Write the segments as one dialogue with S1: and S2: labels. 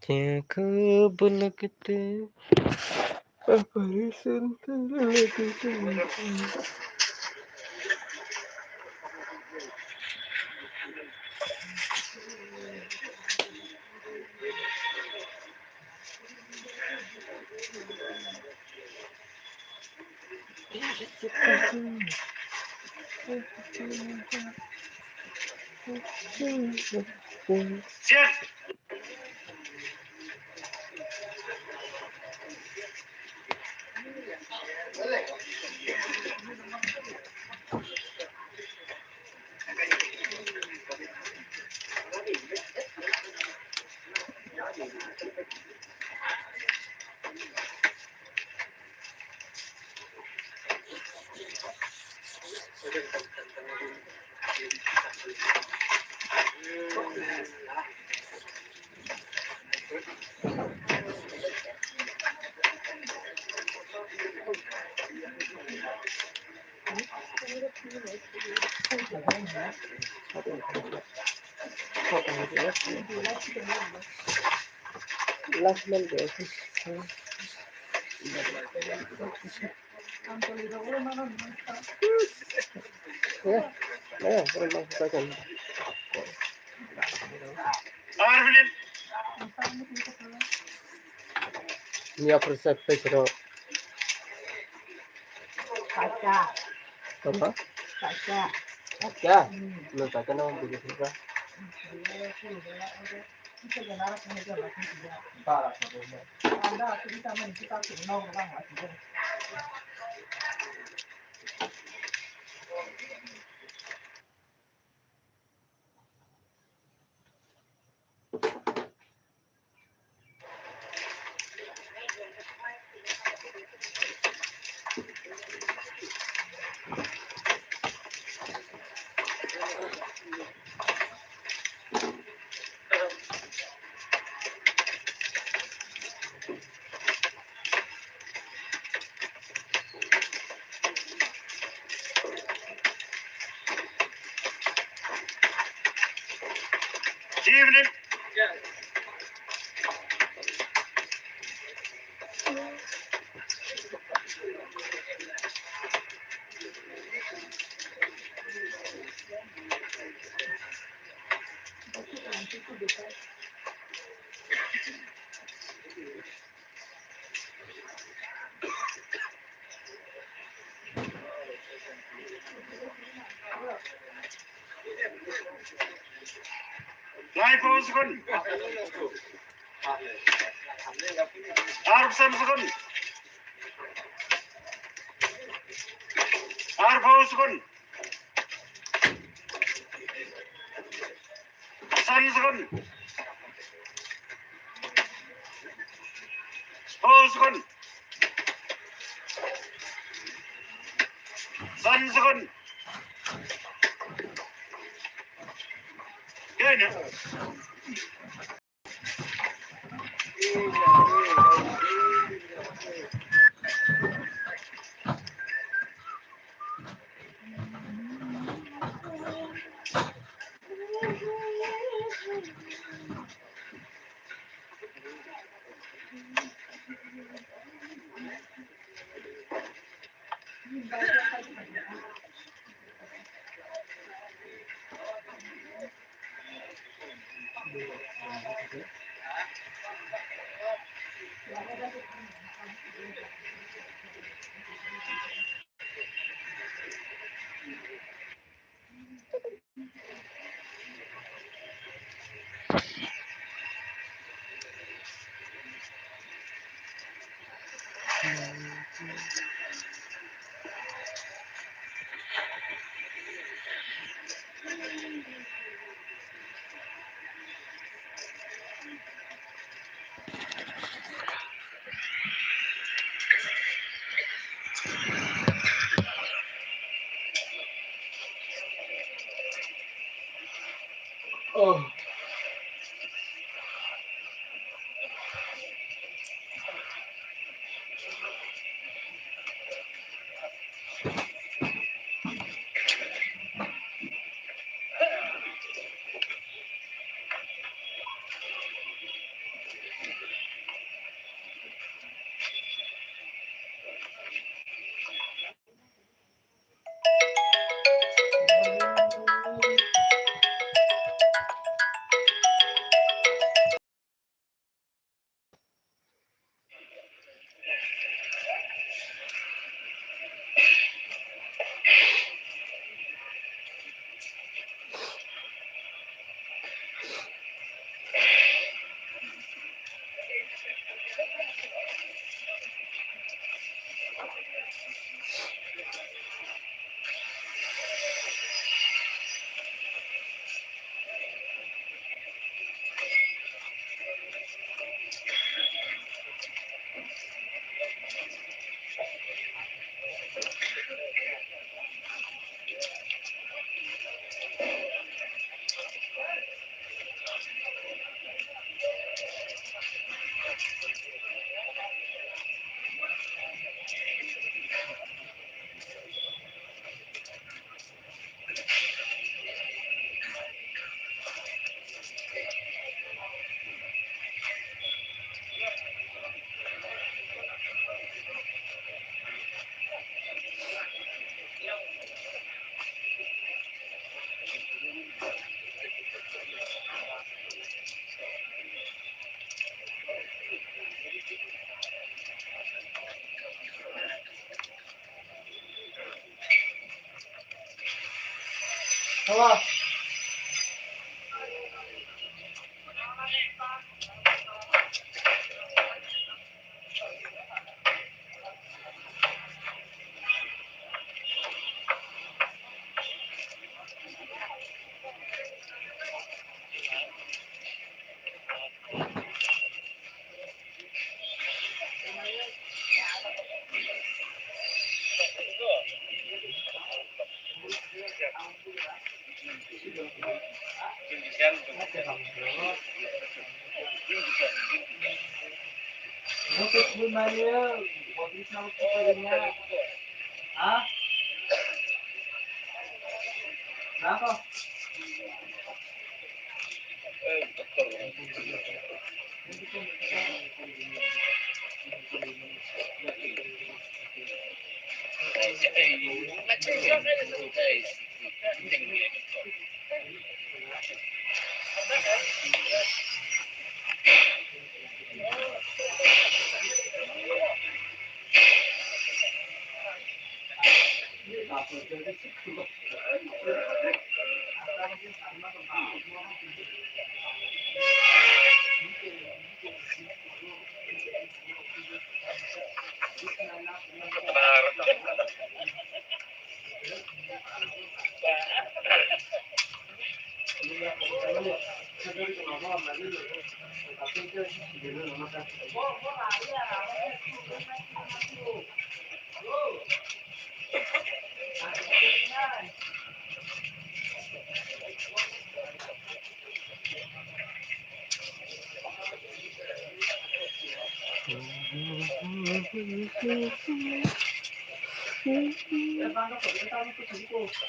S1: खूब लगते बड़ी सुंदर लगते last Monday. Yeah, yeah, memang bagus. Ini apa resep pero
S2: Kaca.
S1: apa?
S2: Kaca.
S1: Ya, belum baca nama begitu apa?
S3: Evening. Live pause gun. Arab Samsung. Arab pause gun. Samsung. Pause gun. Samsung. Gene.
S1: Oh.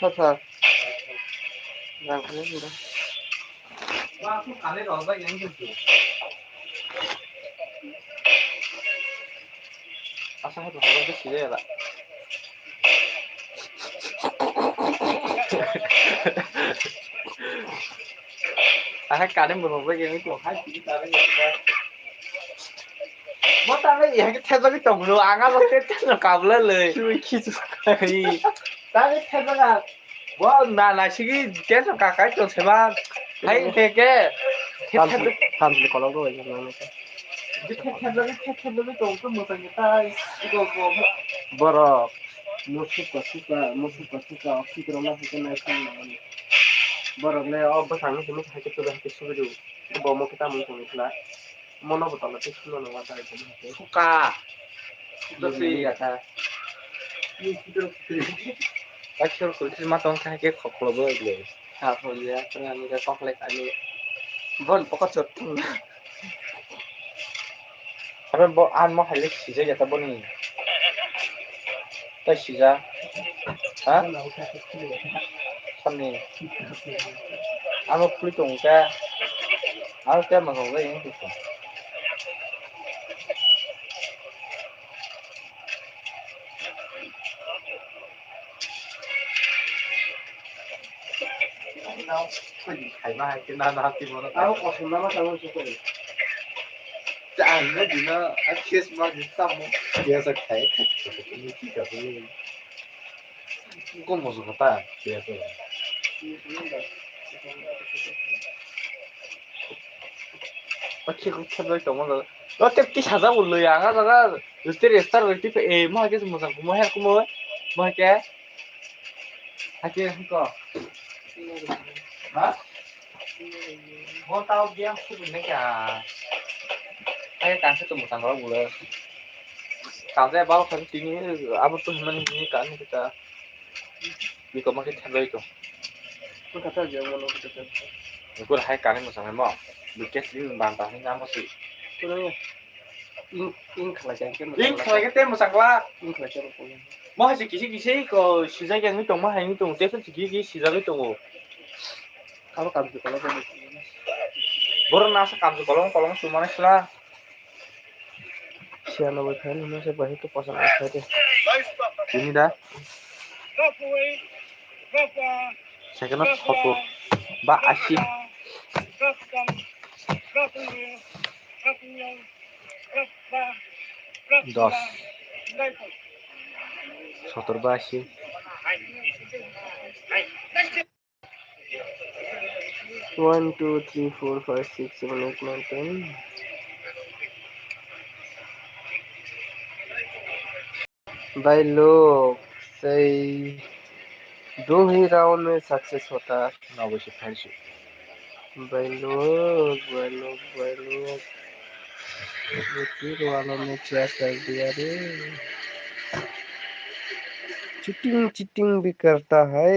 S1: Thật thật. Làm cái gì đâu. Asa hết rồi cái gì đây là. Hai cả đến một cái gì của hai chị ta đấy. Mất ta cái gì cái theo cái chồng đồ ăn á nó cái chất nó cào lênเลย ta cái theo là wow là cái chất nó cào cái chỗ thế mà hay thế cái tham thì có lâu rồi nhưng mà cái theo cái chỗ cái một người ta 이거 뭐라 무수가 피그로나 하잖아 그 뭐라 내 어버 상을 좀 하게 또 하게 수비로 뭐 먹기 때문에 그러니까 뭐나보다 나 text로 나와 다 이거 수가 수지 같아 이 기대로 actual kultur matong cái khổ bơ rồi thôi ya cho nên cái con lại anh vẫn có chốt Tapi bo an mo halik sija jata boni. Ta sija. Ha? Samni. Amo puli tong ka. Amo ka ma hong ga yang tu. Nào, cái gì khai mai cái nào tìm nó. Amo có sum na ma sao so ko. Chẳng nó gì nó access mà gì xong bây giờ thấy như chỉ cả cái có một số ta bây giờ nó chỉ có thật đấy tổng là nó tiếp cái sao ra một lời à nó ra rồi start rồi tiếp em mà cái một sản phẩm mới hay cũng mới mới cái hay cái không có hả hôm tao biết không mình cái cái càng sẽ tụi một thằng đó một lời cảm giác bao phần tiếng 아무 또 하면 되니까 그러니까 이거 막 이렇게 해도 있고 그 갖다 줘요 이걸 할 까는 거 정말 뭐 늦게 쓰는 반다 그냥 뭐 쓰. 그래요. 잉크라게 때문에 상과 잉크라게 뭐 하지 기시 그 시작에 는 동뭐 하는 동 때서 기기 시작을 동고 kalau kamsu kalau baru nasa kamsu kolong cuma lah siapa fan ini saya bahas itu pasang aja deh ini dah saya kena foto mbak asyik dos sotor basi 1 2 3 4 5 6 7 8 9 10 भाई लोग सही 2 ही round में success होता नवशी fancy भाई लोग ये तीर वालों ने क्या कर दिया रे चीटिंग भी करता है